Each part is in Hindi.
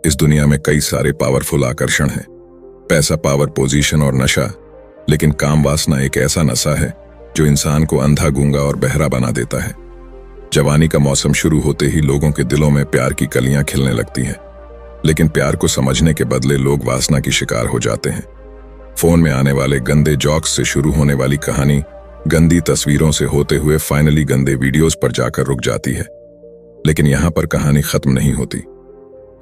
इस दुनिया में कई सारे पावरफुल आकर्षण हैं, पैसा, पावर, पोजीशन और नशा। लेकिन काम वासना एक ऐसा नशा है जो इंसान को अंधा, गूंगा और बहरा बना देता है। जवानी का मौसम शुरू होते ही लोगों के दिलों में प्यार की कलियां खिलने लगती हैं, लेकिन प्यार को समझने के बदले लोग वासना की शिकार हो जाते हैं। फोन में आने वाले गंदे जॉक्स से शुरू होने वाली कहानी गंदी तस्वीरों से होते हुए फाइनली गंदे वीडियोस पर जाकर रुक जाती है। लेकिन यहाँ पर कहानी खत्म नहीं होती।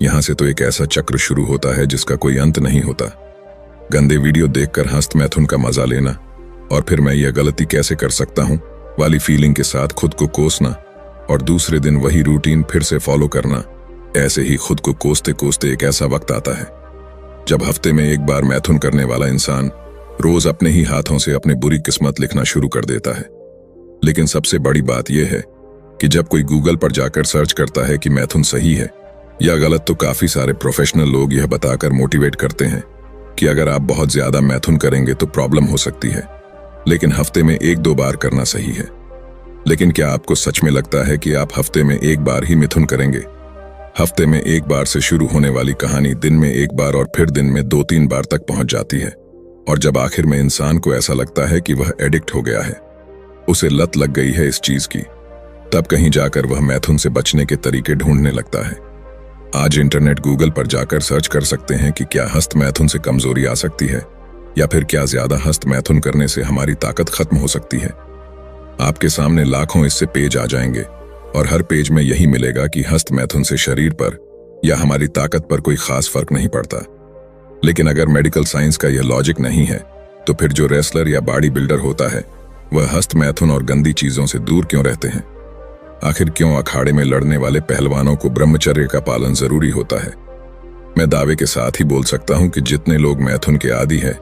यहाँ से तो एक ऐसा चक्र शुरू होता है जिसका कोई अंत नहीं होता। गंदे वीडियो देखकर हस्त मैथुन का मजा लेना और फिर मैं यह गलती कैसे कर सकता हूँ वाली फीलिंग के साथ खुद को कोसना और दूसरे दिन वही रूटीन फिर से फॉलो करना। ऐसे ही खुद को कोसते कोसते एक ऐसा वक्त आता है जब हफ्ते में एक बार मैथुन करने वाला इंसान रोज अपने ही हाथों से अपनी बुरी किस्मत लिखना शुरू कर देता है। लेकिन सबसे बड़ी बात यह है कि जब कोई गूगल पर जाकर सर्च करता है कि मैथुन सही है या गलत, तो काफी सारे प्रोफेशनल लोग यह बताकर मोटिवेट करते हैं कि अगर आप बहुत ज्यादा मैथुन करेंगे तो प्रॉब्लम हो सकती है, लेकिन हफ्ते में 1-2 बार करना सही है। लेकिन क्या आपको सच में लगता है कि आप हफ्ते में 1 बार ही मिथुन करेंगे? हफ्ते में 1 बार से शुरू होने वाली कहानी दिन में 1 बार और फिर दिन में 2-3 बार तक पहुंच जाती है। और जब आखिर में इंसान को ऐसा लगता है कि वह एडिक्ट हो गया है, उसे लत लग गई है इस चीज की, तब कहीं जाकर वह मैथुन से बचने के तरीके ढूंढने लगता है। आज इंटरनेट गूगल पर जाकर सर्च कर सकते हैं कि क्या हस्त मैथुन से कमजोरी आ सकती है या फिर क्या ज्यादा हस्त मैथुन करने से हमारी ताकत खत्म हो सकती है। आपके सामने लाखों इससे पेज आ जाएंगे और हर पेज में यही मिलेगा कि हस्त मैथुन से शरीर पर या हमारी ताकत पर कोई खास फर्क नहीं पड़ता। लेकिन अगर मेडिकल साइंस का यह लॉजिक नहीं है तो फिर जो रेसलर या बॉडी बिल्डर होता है वह हस्त मैथुन और गंदी चीजों से दूर क्यों रहते हैं? आखिर क्यों अखाड़े में लड़ने वाले पहलवानों को ब्रह्मचर्य का पालन जरूरी होता है? मैं दावे के साथ ही बोल सकता हूं कि जितने लोग मैथुन के आदी हैं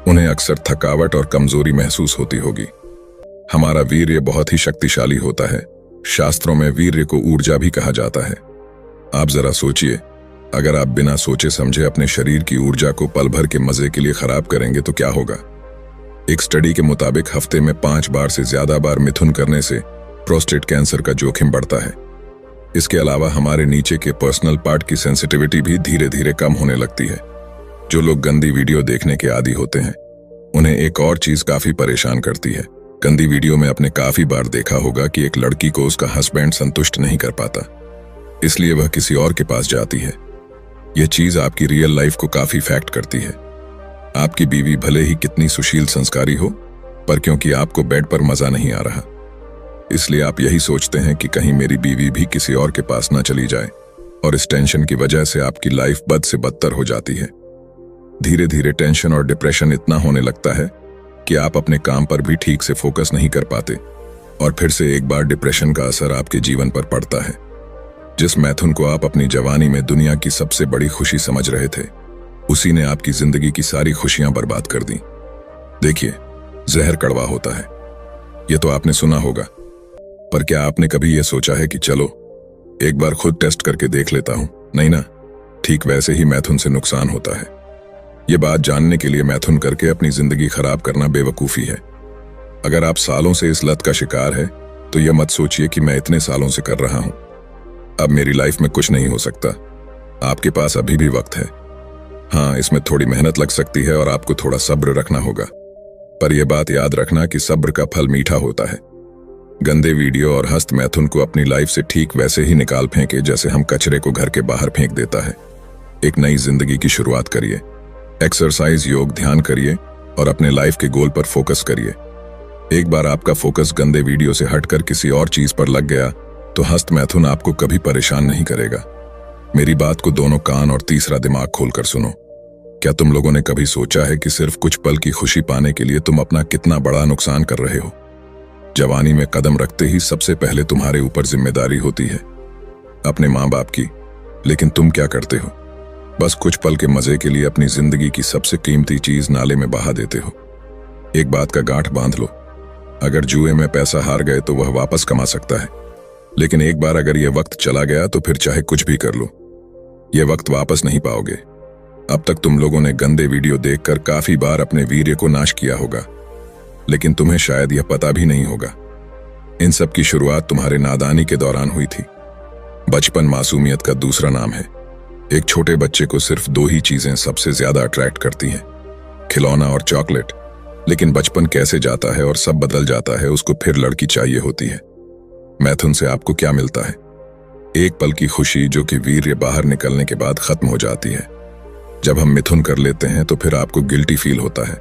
उन्हें अक्सर थकावट और कमजोरी महसूस होती होगी। हमारा वीर्य बहुत ही शक्तिशाली होता है। शास्त्रों में वीर्य को ऊर्जा भी कहा जाता है। आप जरा सोचिए, अगर आप बिना सोचे समझे अपने शरीर की ऊर्जा को पल भर के मजे के लिए खराब करेंगे तो क्या होगा? एक स्टडी के मुताबिक हफ्ते में 5 बार से ज्यादा बार मिथुन करने से प्रोस्टेट कैंसर का जोखिम बढ़ता है। इसके अलावा हमारे नीचे के पर्सनल पार्ट की सेंसिटिविटी भी धीरे धीरे कम होने लगती है। जो लोग गंदी वीडियो देखने के आदी होते हैं उन्हें एक और चीज काफी परेशान करती है। गंदी वीडियो में आपने काफी बार देखा होगा कि एक लड़की को उसका हस्बैंड संतुष्ट नहीं कर पाता, इसलिए वह किसी और के पास जाती है। यह चीज आपकी रियल लाइफ को काफी इफेक्ट करती है। आपकी बीवी भले ही कितनी सुशील संस्कारी हो, पर क्योंकि आपको बेड पर मजा नहीं आ रहा, इसलिए आप यही सोचते हैं कि कहीं मेरी बीवी भी किसी और के पास ना चली जाए, और इस टेंशन की वजह से आपकी लाइफ बद से बदतर हो जाती है। धीरे धीरे टेंशन और डिप्रेशन इतना होने लगता है कि आप अपने काम पर भी ठीक से फोकस नहीं कर पाते, और फिर से एक बार डिप्रेशन का असर आपके जीवन पर पड़ता है। जिस मैथुन को आप अपनी जवानी में दुनिया की सबसे बड़ी खुशी समझ रहे थे, उसी ने आपकी जिंदगी की सारी खुशियां बर्बाद कर दी। देखिए, जहर कड़वा होता है, यह तो आपने सुना होगा, पर क्या आपने कभी यह सोचा है कि चलो एक बार खुद टेस्ट करके देख लेता हूं? नहीं ना, ठीक वैसे ही मैथुन से नुकसान होता है। यह बात जानने के लिए मैथुन करके अपनी जिंदगी खराब करना बेवकूफी है। अगर आप सालों से इस लत का शिकार है तो यह मत सोचिए कि मैं इतने सालों से कर रहा हूं, अब मेरी लाइफ में कुछ नहीं हो सकता। आपके पास अभी भी वक्त है। हाँ, इसमें थोड़ी मेहनत लग सकती है और आपको थोड़ा सब्र रखना होगा, पर यह बात याद रखना कि सब्र का फल मीठा होता है। गंदे वीडियो और हस्त मैथुन को अपनी लाइफ से ठीक वैसे ही निकाल फेंके जैसे हम कचरे को घर के बाहर फेंक देता है। एक नई जिंदगी की शुरुआत करिए, एक्सरसाइज, योग, ध्यान करिए और अपने लाइफ के गोल पर फोकस करिए। एक बार आपका फोकस गंदे वीडियो से हटकर किसी और चीज पर लग गया तो हस्त मैथुन आपको कभी परेशान नहीं करेगा। मेरी बात को दोनों कान और तीसरा दिमाग खोलकर सुनो। क्या तुम लोगों ने कभी सोचा है कि सिर्फ कुछ पल की खुशी पाने के लिए तुम अपना कितना बड़ा नुकसान कर रहे हो? जवानी में कदम रखते ही सबसे पहले तुम्हारे ऊपर जिम्मेदारी होती है अपने माँ बाप की, लेकिन तुम क्या करते हो? बस कुछ पल के मजे के लिए अपनी जिंदगी की सबसे कीमती चीज नाले में बहा देते हो। एक बात का गांठ बांध लो, अगर जुए में पैसा हार गए तो वह वापस कमा सकता है, लेकिन एक बार अगर यह वक्त चला गया तो फिर चाहे कुछ भी कर लो, यह वक्त वापस नहीं पाओगे। अब तक तुम लोगों ने गंदे वीडियो देखकर काफी बार अपने वीर्य को नाश किया होगा, लेकिन तुम्हें शायद यह पता भी नहीं होगा। इन सब की शुरुआत तुम्हारे नादानी के दौरान हुई थी। बचपन मासूमियत का दूसरा नाम है। एक छोटे बच्चे को सिर्फ दो ही चीजें सबसे ज्यादा अट्रैक्ट करती हैं, खिलौना और चॉकलेट। लेकिन बचपन कैसे जाता है और सब बदल जाता है, उसको फिर लड़की चाहिए होती है। मैथुन से आपको क्या मिलता है? एक पल की खुशी जो कि वीर्य बाहर निकलने के बाद खत्म हो जाती है। जब हम मिथुन कर लेते हैं तो फिर आपको गिल्टी फील होता है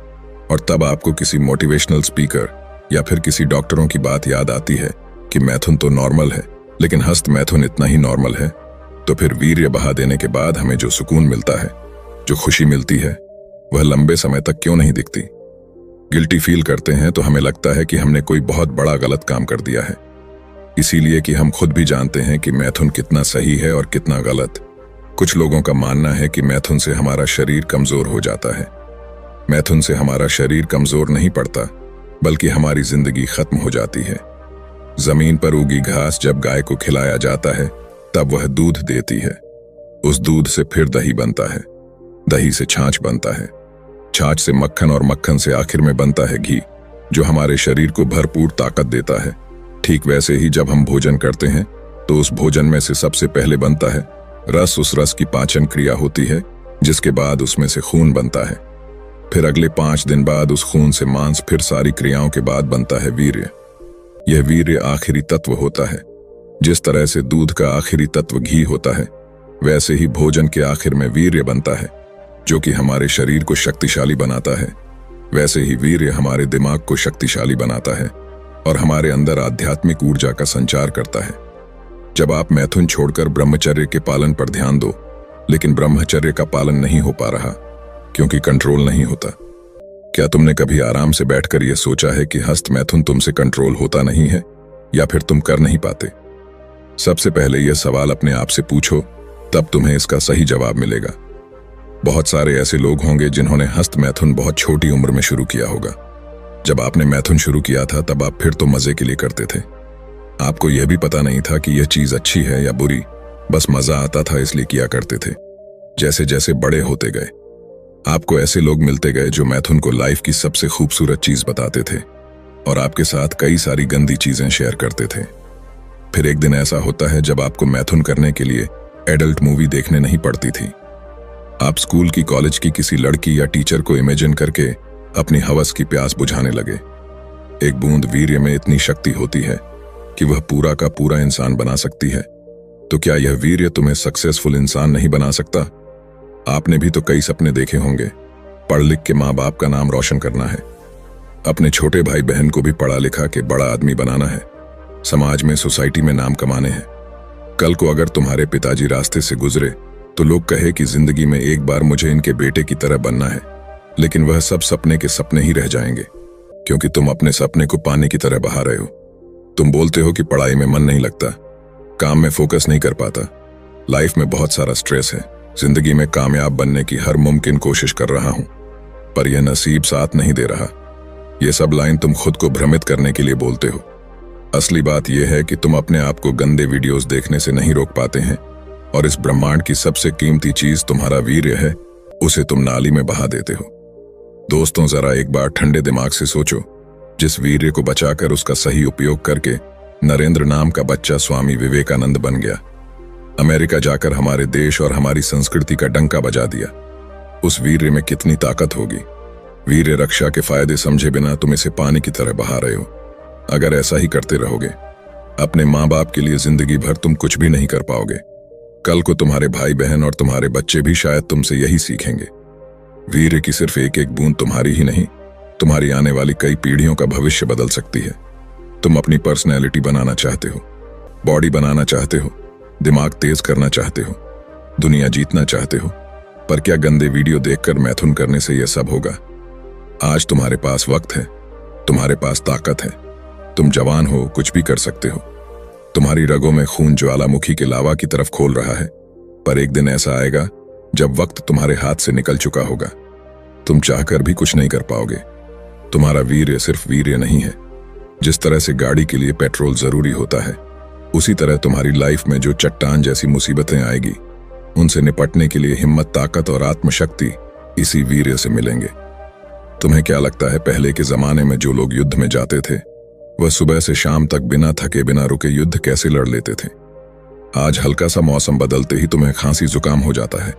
और तब आपको किसी मोटिवेशनल स्पीकर या फिर किसी डॉक्टरों की बात याद आती है कि मैथुन तो नॉर्मल है, लेकिन हस्त मैथुन इतना ही नॉर्मल है। तो फिर वीर्य बहा देने के बाद हमें जो सुकून मिलता है, जो खुशी मिलती है, वह लंबे समय तक क्यों नहीं दिखती? गिल्टी फील करते हैं तो हमें लगता है कि हमने कोई बहुत बड़ा गलत काम कर दिया है, इसीलिए कि हम खुद भी जानते हैं कि मैथुन कितना सही है और कितना गलत। कुछ लोगों का मानना है कि मैथुन से हमारा शरीर कमजोर हो जाता है। मैथुन से हमारा शरीर कमजोर नहीं पड़ता, बल्कि हमारी जिंदगी खत्म हो जाती है। जमीन पर उगी घास जब गाय को खिलाया जाता है तब वह दूध देती है। उस दूध से फिर दही बनता है, दही से छाछ बनता है, छाछ से मक्खन और मक्खन से आखिर में बनता है घी, जो हमारे शरीर को भरपूर ताकत देता है। ठीक वैसे ही जब हम भोजन करते हैं तो उस भोजन में से सबसे पहले बनता है रस। उस रस की पाचन क्रिया होती है, जिसके बाद उसमें से खून बनता है। फिर अगले 5 दिन बाद उस खून से मांस, फिर सारी क्रियाओं के बाद बनता है वीर्य। यह वीर्य आखिरी तत्व होता है। जिस तरह से दूध का आखिरी तत्व घी होता है, वैसे ही भोजन के आखिर में वीर्य बनता है, जो कि हमारे शरीर को शक्तिशाली बनाता है। वैसे ही वीर्य हमारे दिमाग को शक्तिशाली बनाता है और हमारे अंदर आध्यात्मिक ऊर्जा का संचार करता है। जब आप मैथुन छोड़कर ब्रह्मचर्य के पालन पर ध्यान दो, लेकिन ब्रह्मचर्य का पालन नहीं हो पा रहा क्योंकि कंट्रोल नहीं होता। क्या तुमने कभी आराम से बैठकर यह सोचा है कि हस्त मैथुन तुमसे कंट्रोल होता नहीं है या फिर तुम कर नहीं पाते? सबसे पहले यह सवाल अपने आप से पूछो, तब तुम्हें इसका सही जवाब मिलेगा। बहुत सारे ऐसे लोग होंगे जिन्होंने हस्त मैथुन बहुत छोटी उम्र में शुरू किया होगा। जब आपने मैथुन शुरू किया था तब आप फिर तो मजे के लिए करते थे। आपको यह भी पता नहीं था कि यह चीज अच्छी है या बुरी, बस मजा आता था इसलिए किया करते थे। जैसे जैसे बड़े होते गए, आपको ऐसे लोग मिलते गए जो मैथुन को लाइफ की सबसे खूबसूरत चीज बताते थे और आपके साथ कई सारी गंदी चीजें शेयर करते थे। फिर एक दिन ऐसा होता है जब आपको मैथुन करने के लिए एडल्ट मूवी देखने नहीं पड़ती थी। आप स्कूल की, कॉलेज की किसी लड़की या टीचर को इमेजिन करके अपनी हवस की प्यास बुझाने लगे। एक बूंद वीर्य में इतनी शक्ति होती है कि वह पूरा का पूरा इंसान बना सकती है। तो क्या यह वीर्य तुम्हें सक्सेसफुल इंसान नहीं बना सकता? आपने भी तो कई सपने देखे होंगे। पढ़ लिख के माँ बाप का नाम रोशन करना है, अपने छोटे भाई बहन को भी पढ़ा लिखा के बड़ा आदमी बनाना है, समाज में, सोसाइटी में नाम कमाने हैं। कल को अगर तुम्हारे पिताजी रास्ते से गुजरे तो लोग कहे कि जिंदगी में एक बार मुझे इनके बेटे की तरह बनना है, लेकिन वह सब सपने के सपने ही रह जाएंगे क्योंकि तुम अपने सपने को पानी की तरह बहा रहे हो। तुम बोलते हो कि पढ़ाई में मन नहीं लगता, काम में फोकस नहीं कर पाता, लाइफ में बहुत सारा स्ट्रेस है, जिंदगी में कामयाब बनने की हर मुमकिन कोशिश कर रहा हूं, पर यह नसीब साथ नहीं दे रहा। यह सब लाइन तुम खुद को भ्रमित करने के लिए बोलते हो। असली बात यह है कि तुम अपने आप को गंदे वीडियोस देखने से नहीं रोक पाते हैं और इस ब्रह्मांड की सबसे कीमती चीज तुम्हारा वीर्य है, उसे तुम नाली में बहा देते हो। दोस्तों, जरा एक बार ठंडे दिमाग से सोचो। जिस वीर्य को बचाकर उसका सही उपयोग करके नरेंद्र नाम का बच्चा स्वामी विवेकानंद बन गया, अमेरिका जाकर हमारे देश और हमारी संस्कृति का डंका बजा दिया, उस वीर्य में कितनी ताकत होगी। वीर्य रक्षा के फायदे समझे बिना तुम इसे पानी की तरह बहा रहे हो। अगर ऐसा ही करते रहोगे, अपने माँ बाप के लिए जिंदगी भर तुम कुछ भी नहीं कर पाओगे। कल को तुम्हारे भाई बहन और तुम्हारे बच्चे भी शायद तुमसे यही सीखेंगे। वीर्य की सिर्फ एक एक बूंद तुम्हारी ही नहीं, तुम्हारी आने वाली कई पीढ़ियों का भविष्य बदल सकती है। तुम अपनी पर्सनैलिटी बनाना चाहते हो, बॉडी बनाना चाहते हो, दिमाग तेज करना चाहते हो, दुनिया जीतना चाहते हो, पर क्या गंदे वीडियो देखकर मैथुन करने से यह सब होगा? आज तुम्हारे पास वक्त है, तुम्हारे पास ताकत है, तुम जवान हो, कुछ भी कर सकते हो। तुम्हारी रगों में खून ज्वालामुखी के लावा की तरफ खोल रहा है, पर एक दिन ऐसा आएगा जब वक्त तुम्हारे हाथ से निकल चुका होगा। तुम चाहकर भी कुछ नहीं कर पाओगे। तुम्हारा वीर्य सिर्फ वीर्य नहीं है। जिस तरह से गाड़ी के लिए पेट्रोल जरूरी होता है, उसी तरह तुम्हारी लाइफ में जो चट्टान जैसी मुसीबतें आएगी, उनसे निपटने के लिए हिम्मत, ताकत और आत्मशक्ति इसी वीर्य से मिलेंगे। तुम्हें क्या लगता है पहले के जमाने में जो लोग युद्ध में जाते थे, वह सुबह से शाम तक बिना थके बिना रुके युद्ध कैसे लड़ लेते थे? आज हल्का सा मौसम बदलते ही तुम्हें खांसी जुकाम हो जाता है।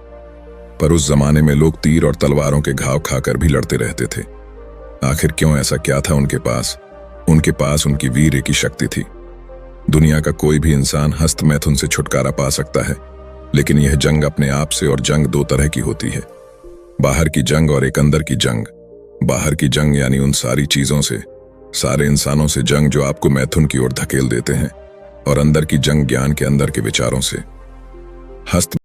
पर उस जमाने में लोग तीर और तलवारों के घाव खाकर भी लड़ते रहते थे। आखिर क्यों? ऐसा क्या था उनके पास? उनके पास उनकी वीर्य की शक्ति थी। दुनिया का कोई भी इंसान हस्त मैथुन से छुटकारा पा सकता है, लेकिन यह जंग अपने आप से, और जंग दो तरह की होती है, बाहर की जंग और एक अंदर की जंग। बाहर की जंग यानी उन सारी चीजों से, सारे इंसानों से जंग जो आपको मैथुन की ओर धकेल देते हैं, और अंदर की जंग ज्ञान के अंदर के विचारों से। हस्त